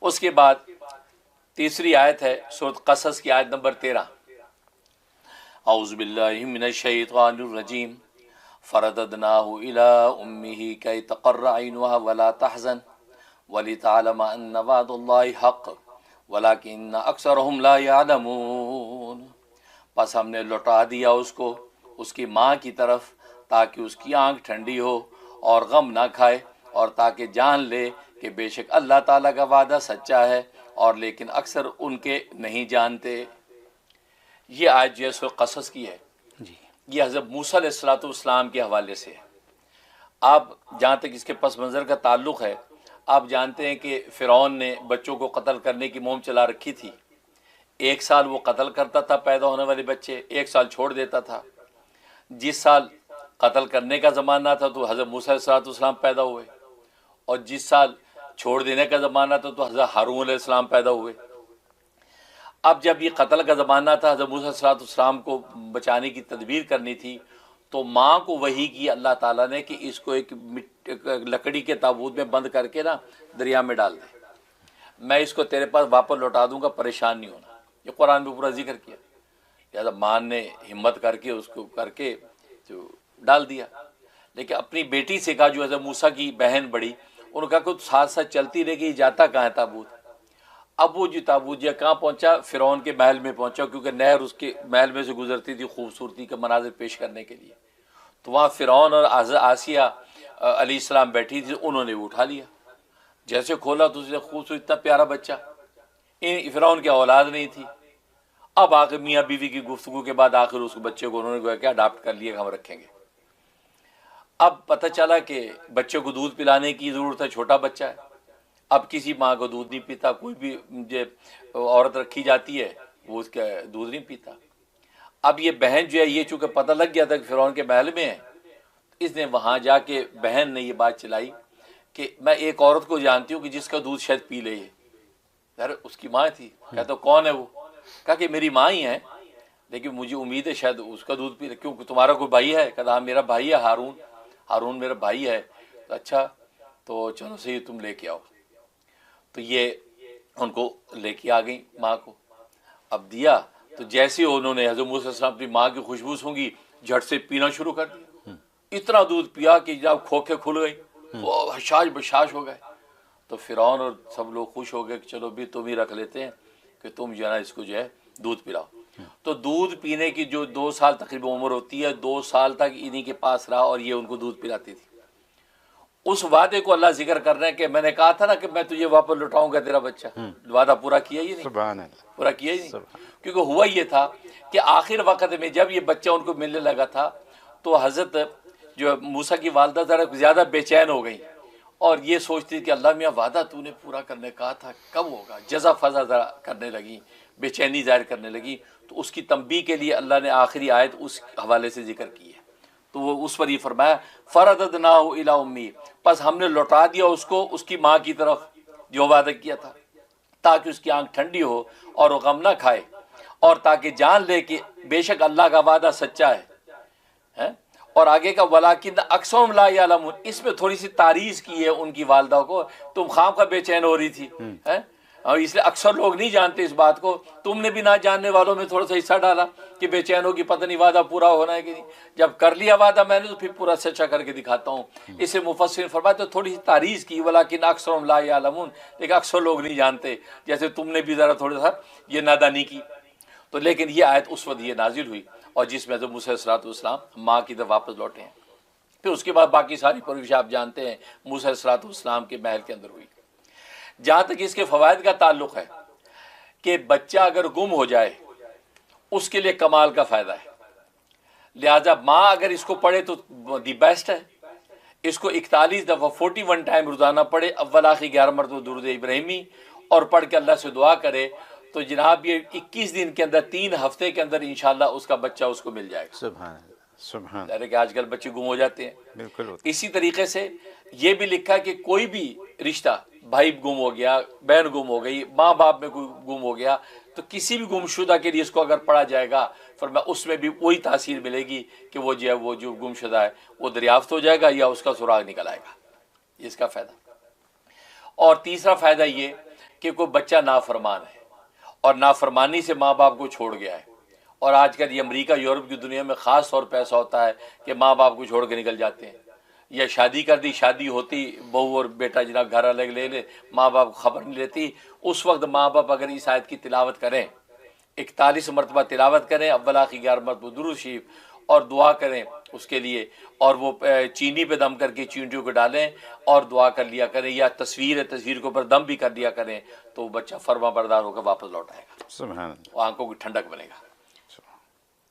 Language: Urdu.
اس کے بعد تیسری آیت ہے سورۃ قصص کی آیت نمبر 13، اعوذ باللہ من الشیطان الرجیم فرددناہ الی امہ کی تقر عینها ولا تحزن ولتعلم ان وعد اللہ حق ولکن اکثرهم لا یعلمون، پس ہم نے لوٹا دیا اس کو اس کی ماں کی طرف تاکہ اس کی آنکھ ٹھنڈی ہو اور غم نہ کھائے، اور تاکہ جان لے کہ بے شک اللہ تعالیٰ کا وعدہ سچا ہے اور لیکن اکثر ان کے نہیں جانتے۔ یہ آیت جو ہے سورۃ قصص کی ہے، یہ حضرت موسیٰ علیہ السلام کے حوالے سے ہے۔ آپ جہاں تک اس کے پس منظر کا تعلق ہے، آپ جانتے ہیں کہ فرعون نے بچوں کو قتل کرنے کی مہم چلا رکھی تھی۔ 1 سال وہ قتل کرتا تھا پیدا ہونے والے بچے، 1 سال چھوڑ دیتا تھا۔ جس سال قتل کرنے کا زمانہ تھا تو حضرت موسیٰ علیہ السلام پیدا ہوئے، اور جس سال چھوڑ دینے کا زمانہ تھا تو حضرت ہارون علیہ السلام پیدا ہوئے۔ اب جب یہ قتل کا زمانہ تھا، حضرت موسیٰ علیہ السلام کو بچانے کی تدبیر کرنی تھی، تو ماں کو وحی کی اللہ تعالیٰ نے کہ اس کو ایک لکڑی کے تابوت میں بند کر کے نا دریا میں ڈال دے، میں اس کو تیرے پاس واپس لوٹا دوں گا، پریشان نہیں ہونا۔ یہ قرآن میں پورا ذکر کیا، لہٰذا ماں نے ہمت کر کے اس کو کر کے جو ڈال دیا۔ لیکن اپنی بیٹی سے کہا، جو حضرت موسیٰ کی بہن بڑی، انہوں نے کہا کہ ساتھ ساتھ چلتی رہے گی، جاتا کہاں ہے تابوت؟ اب وہ جو تابوت جو کہاں پہنچا؟ فرعون کے محل میں پہنچا، کیونکہ نہر اس کے محل میں سے گزرتی تھی خوبصورتی کا مناظر پیش کرنے کے لیے۔ تو وہاں فرعون اور آسیہ علیہ السلام بیٹھی تھی، انہوں نے اٹھا لیا، جیسے کھولا تو اسے خوبصورت اتنا پیارا بچہ، فرعون کی اولاد نہیں تھی۔ اب آخر میاں بیوی کی گفتگو کے بعد آخر اس بچے کو انہوں نے کیا اڈاپٹ کر لیا کہ ہم رکھیں گے۔ اب پتہ چلا کہ بچے کو دودھ پلانے کی ضرورت ہے، چھوٹا بچہ ہے، اب کسی ماں کو دودھ نہیں پیتا، کوئی بھی جو عورت رکھی جاتی ہے وہ اس کا دودھ نہیں پیتا۔ اب یہ بہن جو ہے، یہ چونکہ پتہ لگ گیا تھا کہ فرعون کے محل میں ہے، اس نے وہاں جا کے بہن نے یہ بات چلائی کہ میں ایک عورت کو جانتی ہوں کہ جس کا دودھ شاید پی لے یہ۔ یار اس کی ماں تھی، کہتا کون ہے وہ؟ کہا کہ میری ماں ہی ہے، لیکن مجھے امید ہے شاید اس کا دودھ پی لے۔ کیوں تمہارا کوئی بھائی ہے؟ کہتا ہاں میرا بھائی ہے ہارون میرا بھائی ہے۔ تو اچھا تو چلو صحیح، تم لے کے آؤ۔ تو یہ ان کو لے کے آ گئی ماں کو، اب دیا تو جیسے انہوں نے حضرت موسیٰ علیہ السلام اپنی ماں کی خوشبو سونگی، جھٹ سے پینا شروع کر دیا، اتنا دودھ پیا کہ جب کھوکھے کھل گئی، وہ حشاش بشاش ہو گئے۔ تو فرعون اور سب لوگ خوش ہو گئے کہ چلو بھی تم ہی رکھ لیتے ہیں کہ تم جو ہے نا اس کو جو ہے دودھ پلاؤ۔ تو دودھ پینے کی جو 2 سال تقریباً عمر ہوتی ہے، 2 سال تک انہی کے پاس رہا اور یہ ان کو دودھ پلاتی تھی۔ اس وعدے کو اللہ ذکر کر رہے ہیں کہ میں نے کہا تھا نا کہ میں تجھے واپس لوٹاؤں گا تیرا بچہ، وعدہ پورا کیا ہی نہیں، سبحان اللہ، پورا کیا ہی نہیں۔ کیونکہ ہوا یہ تھا کہ آخر وقت میں جب یہ بچہ ان کو ملنے لگا تھا تو حضرت جو موسیٰ کی والدہ ذرا زیادہ بے چین ہو گئی، اور یہ سوچتی کہ اللہ میاں وعدہ تو نے پورا کرنے کہا تھا کب ہوگا، جزا فضا ذرا کرنے لگی، بے چینی ظاہر کرنے لگی۔ تو اس کی تنبیہ کے لیے اللہ نے آخری آیت اس حوالے سے ذکر کی ہے، تو وہ اس پر یہ فرمایا فرددناہ الی امی، پس ہم نے لوٹا دیا اس کو اس کی ماں کی طرف جو وعدہ کیا تھا، تاکہ اس کی آنکھ ٹھنڈی ہو اور وہ غم نہ کھائے، اور تاکہ جان لے کہ بے شک اللہ کا وعدہ سچا ہے۔ اور آگے کا ولیکن اکثرهم لا یعلمون، اس میں تھوڑی سی تعریض کی ہے ان کی والدہ کو، تم خام کا بے چین ہو رہی تھی، اور اس لیے اکثر لوگ نہیں جانتے اس بات کو، تم نے بھی نہ جاننے والوں میں تھوڑا سا حصہ ڈالا کہ بے چین ہو کہ پتہ نہیں وعدہ پورا ہونا ہے کہ نہیں، جب کر لیا وعدہ میں نے تو پھر پورا سچا کر کے دکھاتا ہوں۔ اسے مفسر نے فرمایا تو تھوڑی سی تعریض کی ولیکن اکثرهم لا یعلمون، لیکن اکثر لوگ نہیں جانتے، جیسے تم نے بھی ذرا تھوڑا سا یہ نادانی کی۔ تو لیکن یہ آیت اس وقت یہ نازل ہوئی، اور جس میں حضرت موسیٰ علیہ السلام ماں کی طرف واپس لوٹے ہیں۔ پھر اس کے بعد باقی ساری پرورش آپ جانتے ہیں موسیٰ علیہ السلام کے محل کے اندر ہوئی۔ جہاں تک اس کے فوائد کا تعلق ہے کہ بچہ اگر گم ہو جائے اس کے لیے کمال کا فائدہ ہے، لہذا ماں اگر اس کو پڑھے تو دی بیسٹ ہے، اس کو 41 دفعہ 41 ٹائم روزانہ پڑھے، اول آخر 11 مرتبہ درود ابراہیمی، اور پڑھ کے اللہ سے دعا کرے تو جناب یہ 21 دن کے اندر 3 ہفتے کے اندر انشاءاللہ اس کا بچہ اس کو مل جائے گا۔ سبحان اللہ، سبحان ظاہر ہے کہ آج کل بچے گم ہو جاتے ہیں۔ بالکل۔ اسی طریقے سے یہ بھی لکھا ہے کہ کوئی بھی رشتہ، بھائی گم ہو گیا، بہن گم ہو گئی، ماں باپ میں کوئی گم ہو گیا، تو کسی بھی گمشدہ کے لیے اس کو اگر پڑھا جائے گا فرمایا اس میں بھی وہی تاثیر ملے گی کہ وہ جو ہے وہ جو گمشدہ ہے وہ دریافت ہو جائے گا یا اس کا سراغ نکل آئے گا، یہ اس کا فائدہ۔ اور تیسرا فائدہ یہ کہ کوئی بچہ نافرمان ہے اور نافرمانی سے ماں باپ کو چھوڑ گیا ہے، اور آج کل یہ امریکہ یورپ کی دنیا میں خاص طور پہ ایسا ہوتا ہے کہ ماں باپ کو چھوڑ کے نکل جاتے ہیں، یا شادی کر دی، شادی ہوتی بہو اور بیٹا جناب گھر الگ لے لے، ماں باپ کو خبر نہیں لیتی۔ اس وقت ماں باپ اگر اس آیت کی تلاوت کریں، 41 مرتبہ تلاوت کریں، اول آخر 11 مرتبہ درود شریف، اور دعا کریں اس کے لیے، اور وہ چینی پہ دم کر کے چینٹیوں کو ڈالیں اور دعا کر لیا کریں، یا تصویر ہے تصویر کے اوپر دم بھی کر دیا کریں، تو وہ بچہ فرما بردار ہو کر واپس لوٹ آئے گا، سبحان اللہ۔ وہ آنکھوں کی ٹھنڈک بنے گا۔